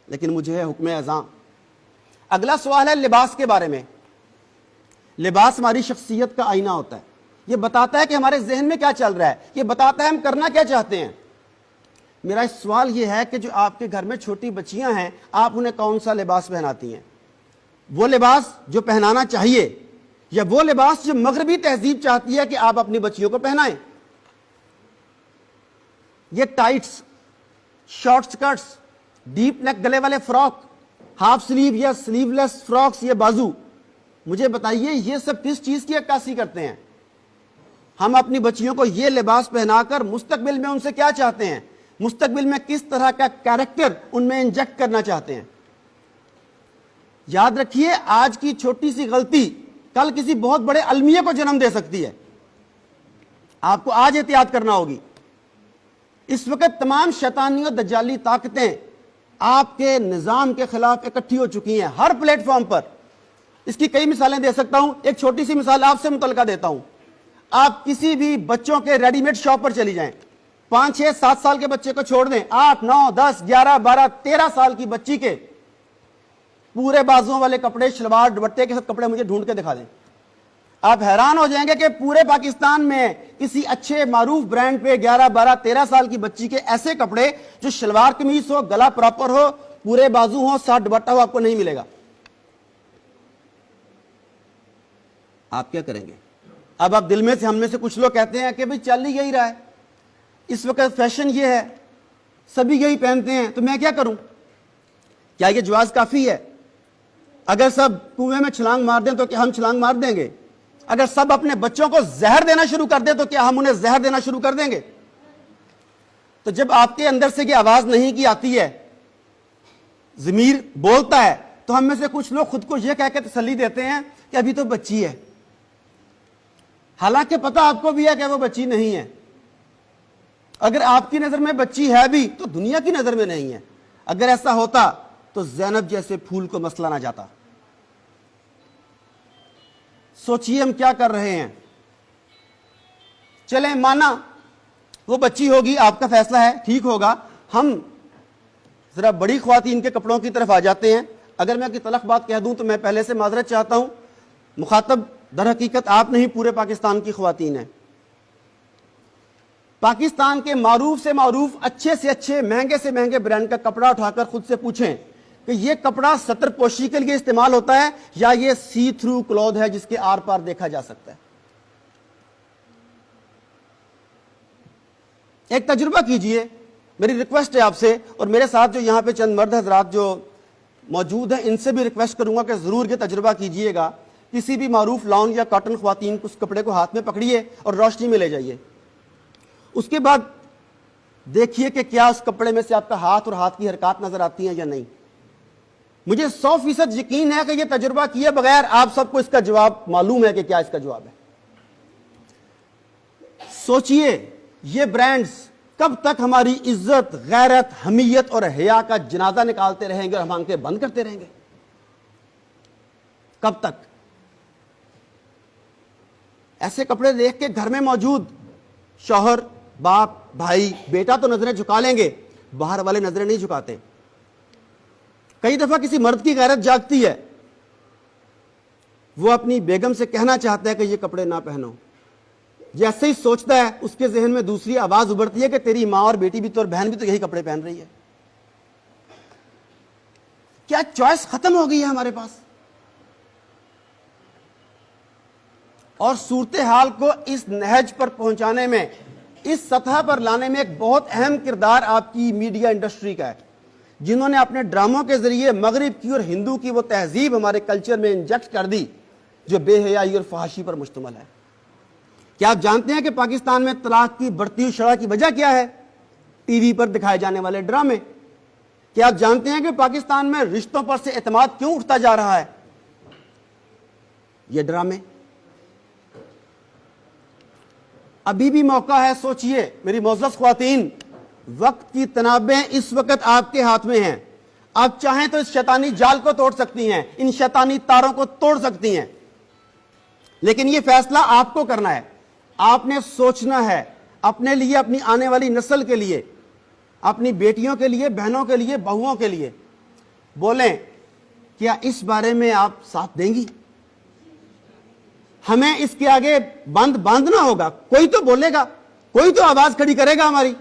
لیکن مجھے ہے حکم اذاں۔ اگلا سوال ہے لباس کے بارے میں۔ لباس ہماری شخصیت کا آئینہ ہوتا ہے، یہ بتاتا ہے کہ ہمارے ذہن میں کیا چل رہا ہے، یہ بتاتا ہے ہم کرنا کیا چاہتے ہیں۔ میرا سوال یہ ہے کہ جو آپ کے گھر میں چھوٹی بچیاں ہیں، آپ انہیں کون سا لباس پہناتی ہیں؟ وہ لباس جو پہنانا چاہیے یا وہ لباس جو مغربی تہذیب چاہتی ہے کہ آپ اپنی بچیوں کو پہنائیں؟ یہ ٹائٹس، شارٹ سکرٹس، ڈیپ نیک گلے والے فراک، ہاف سلیو یا سلیو لیس فراکس، یہ بازو، مجھے بتائیے یہ سب کس چیز کی عکاسی کرتے ہیں؟ ہم اپنی بچیوں کو یہ لباس پہنا کر مستقبل میں ان سے کیا چاہتے ہیں؟ مستقبل میں کس طرح کا کیریکٹر ان میں انجیکٹ کرنا چاہتے ہیں؟ یاد رکھیے، آج کی چھوٹی سی غلطی کل کسی بہت بڑے المیہ کو جنم دے سکتی ہے۔ آپ کو آج احتیاط کرنا ہوگی۔ اس وقت تمام شیطانی اور دجالی طاقتیں آپ کے نظام کے خلاف اکٹھی ہو چکی ہیں ہر پلیٹ فارم پر۔ اس کی کئی مثالیں دے سکتا ہوں، ایک چھوٹی سی مثال آپ سے متعلقہ دیتا ہوں۔ آپ کسی بھی بچوں کے ریڈی میڈ شاپ پر چلی جائیں، 5 6 7 سال کے بچے کو چھوڑ دیں، 8 9 10 11 12 13 سال کی بچی کے پورے بازوؤں والے کپڑے، شلوار دوپٹے کے ساتھ کپڑے مجھے ڈھونڈ کے دکھا دیں، آپ حیران ہو جائیں گے کہ پورے پاکستان میں کسی اچھے معروف برانڈ پہ 11 12 13 سال کی بچی کے ایسے کپڑے جو شلوار قمیص ہو، گلا پراپر ہو، پورے بازو ہو، ساتھ دوپٹہ ہو، آپ کو نہیں ملے گا۔ آپ کیا کریں گے؟ اب آپ دل میں سے، ہم میں سے کچھ لوگ کہتے ہیں کہ بھئی چل ہی یہی رہا ہے، اس وقت فیشن یہ ہے، سبھی یہی پہنتے ہیں، تو میں کیا کروں؟ کیا یہ جواز کافی ہے؟ اگر سب کنویں میں چھلانگ مار دیں تو کیا ہم چھلانگ مار دیں گے؟ اگر سب اپنے بچوں کو زہر دینا شروع کر دیں تو کیا ہم انہیں زہر دینا شروع کر دیں گے؟ تو جب آپ کے اندر سے یہ آواز نہیں کی آتی ہے، ضمیر بولتا ہے، تو ہم میں سے کچھ لوگ خود کو یہ کہہ کے تسلی دیتے ہیں کہ ابھی تو بچی ہے، حالانکہ پتہ آپ کو بھی ہے کہ وہ بچی نہیں ہے۔ اگر آپ کی نظر میں بچی ہے بھی تو دنیا کی نظر میں نہیں ہے۔ اگر ایسا ہوتا تو زینب جیسے پھول کو مسئلہ نہ جاتا۔ سوچئے ہم کیا کر رہے ہیں۔ چلیں مانا وہ بچی ہوگی، آپ کا فیصلہ ہے، ٹھیک ہوگا۔ ہم ذرا بڑی خواتین کے کپڑوں کی طرف آ جاتے ہیں۔ اگر میں کوئی تلخ بات کہہ دوں تو میں پہلے سے معذرت چاہتا ہوں، مخاطب در حقیقت آپ نہیں، پورے پاکستان کی خواتین ہیں۔ پاکستان کے معروف سے معروف، اچھے سے اچھے، مہنگے سے مہنگے برانڈ کا کپڑا اٹھا کر خود سے پوچھیں کہ یہ کپڑا سطر پوشی کے لیے استعمال ہوتا ہے یا یہ سی تھرو کلوتھ ہے جس کے آر پار دیکھا جا سکتا ہے۔ ایک تجربہ کیجئے، میری ریکویسٹ ہے آپ سے، اور میرے ساتھ جو یہاں پہ چند مرد حضرات جو موجود ہیں ان سے بھی ریکویسٹ کروں گا کہ ضرور یہ تجربہ کیجئے گا۔ کسی بھی معروف لان یا کاٹن خواتین کو اس کپڑے کو ہاتھ میں پکڑیے اور روشنی میں لے جائیے، اس کے بعد دیکھیے کہ کیا اس کپڑے میں سے آپ کا ہاتھ اور ہاتھ کی حرکات نظر آتی ہیں یا نہیں۔ مجھے 100% یقین ہے کہ یہ تجربہ کیے بغیر آپ سب کو اس کا جواب معلوم ہے کہ کیا اس کا جواب ہے۔ سوچئے یہ برانڈز کب تک ہماری عزت، غیرت، حمیت اور حیا کا جنازہ نکالتے رہیں گے اور ہم آنکھیں بند کرتے رہیں گے؟ کب تک؟ ایسے کپڑے دیکھ کے گھر میں موجود شوہر، باپ، بھائی، بیٹا تو نظریں جھکا لیں گے، باہر والے نظریں نہیں جھکاتے۔ کئی دفعہ کسی مرد کی غیرت جاگتی ہے، وہ اپنی بیگم سے کہنا چاہتا ہے کہ یہ کپڑے نہ پہنو، جیسے ہی سوچتا ہے اس کے ذہن میں دوسری آواز ابھرتی ہے کہ تیری ماں اور بیٹی بھی تو اور بہن بھی تو یہی کپڑے پہن رہی ہے۔ کیا چوائس ختم ہو گئی ہے ہمارے پاس؟ اور صورتحال کو اس نہج پر پہنچانے میں، اس سطح پر لانے میں ایک بہت اہم کردار آپ کی میڈیا انڈسٹری کا ہے، جنہوں نے اپنے ڈراموں کے ذریعے مغرب کی اور ہندو کی وہ تہذیب ہمارے کلچر میں انجیکٹ کر دی جو بے حیائی اور فحاشی پر مشتمل ہے۔ کیا آپ جانتے ہیں کہ پاکستان میں طلاق کی بڑھتی ہوئی شرح کی وجہ کیا ہے؟ ٹی وی پر دکھائے جانے والے ڈرامے۔ کیا آپ جانتے ہیں کہ پاکستان میں رشتوں پر سے اعتماد کیوں اٹھتا جا رہا ہے؟ یہ ڈرامے۔ ابھی بھی موقع ہے، سوچئے میری معزز خواتین، وقت کی تنابیں اس وقت آپ کے ہاتھ میں ہیں۔ آپ چاہیں تو اس شیطانی جال کو توڑ سکتی ہیں، ان شیطانی تاروں کو توڑ سکتی ہیں، لیکن یہ فیصلہ آپ کو کرنا ہے۔ آپ نے سوچنا ہے اپنے لیے، اپنی آنے والی نسل کے لیے، اپنی بیٹیوں کے لیے، بہنوں کے لیے، بہوؤں کے لیے۔ بولیں کیا اس بارے میں آپ ساتھ دیں گی؟ ہمیں اس کے آگے بند باندھنا ہوگا، کوئی تو بولے گا، کوئی تو آواز کھڑی کرے گا ہماری۔